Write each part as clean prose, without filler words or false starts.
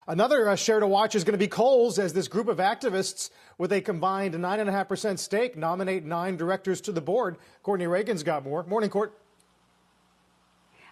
Another share to watch is going to be Kohl's, as this group of activists with a combined 9.5% stake nominate 9 directors to the board. Courtney Reagan's got more. Morning, Court.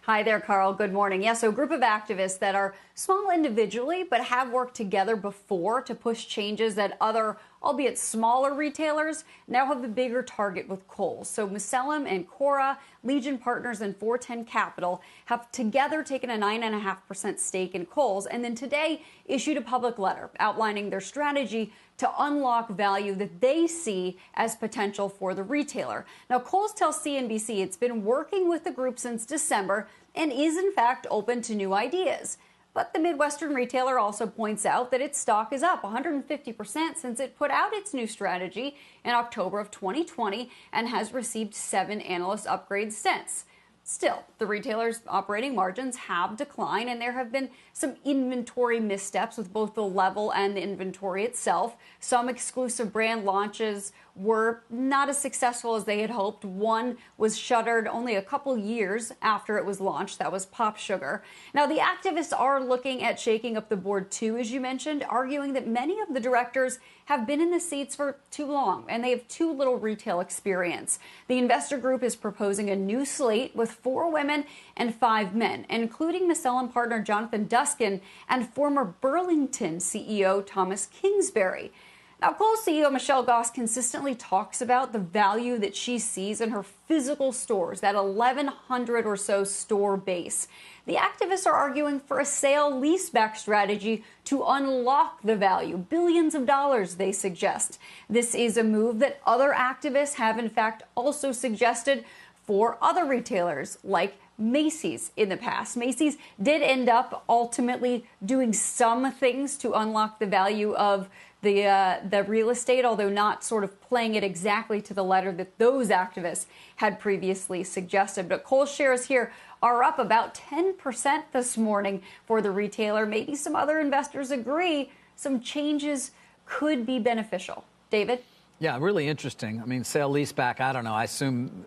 Hi there, Carl. Good morning. Yeah, so a group of activists that are small individually, but have worked together before to push changes that other, albeit smaller retailers, now have a bigger target with Kohl. So Macellum, Ancora, Legion Partners, and 410 Capital have together taken a 9.5% stake in Kohl's, and then today issued a public letter outlining their strategy to unlock value that they see as potential for the retailer. Now, Kohl's tells CNBC it's been working with the group since December and is in fact open to new ideas. But the Midwestern retailer also points out that its stock is up 150% since it put out its new strategy in October of 2020 and has received 7 analyst upgrades since. Still, the retailer's operating margins have declined, and there have been some inventory missteps with both the level and the inventory itself. Some exclusive brand launches were not as successful as they had hoped. One was shuttered only a couple years after it was launched. That was Pop Sugar. Now, the activists are looking at shaking up the board too, as you mentioned, arguing that many of the directors have been in the seats for too long and they have too little retail experience. The investor group is proposing a new slate with 4 women and 5 men, including Macellum partner Jonathan Duskin and former Burlington CEO Thomas Kingsbury. Now, Kohl's CEO Michelle Goss consistently talks about the value that she sees in her physical stores, that 1,100 or so store base. The activists are arguing for a sale-leaseback strategy to unlock the value, billions of dollars, they suggest. This is a move that other activists have, in fact, also suggested for other retailers like Macy's in the past. Macy's did end up ultimately doing some things to unlock the value of the real estate, although not sort of playing it exactly to the letter that those activists had previously suggested. But Kohl's shares here are up about 10% this morning for the retailer. Maybe some other investors agree some changes could be beneficial. David? Yeah, really interesting. I mean, sale-leaseback, I don't know. I assume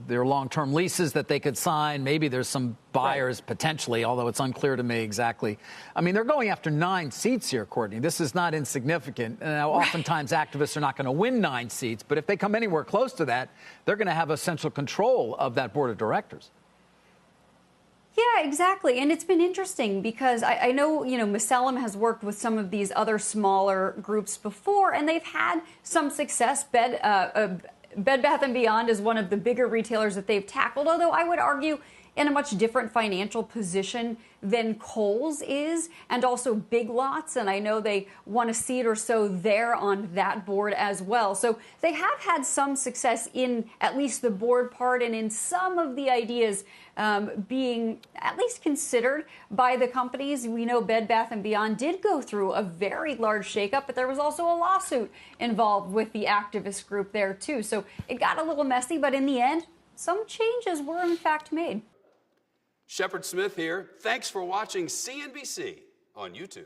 there are long-term leases that they could sign. Maybe there's some buyers potentially, although it's unclear to me exactly. I mean, they're going after 9 seats here, Courtney. This is not insignificant. Now, oftentimes activists are not going to win 9 seats, but if they come anywhere close to that, they're going to have essential control of that board of directors. Yeah, exactly. And it's been interesting because I know, Macellum has worked with some of these other smaller groups before, and they've had some success. Bed Bath & Beyond is one of the bigger retailers that they've tackled, although I would argue in a much different financial position than Kohl's is, and also Big Lots, and I know they won a seat or so there on that board as well. So they have had some success in at least the board part and in some of the ideas being at least considered by the companies. We know Bed Bath & Beyond did go through a very large shakeup, but there was also a lawsuit involved with the activist group there too. So it got a little messy, but in the end, some changes were in fact made. Shepard Smith here. Thanks for watching CNBC on YouTube.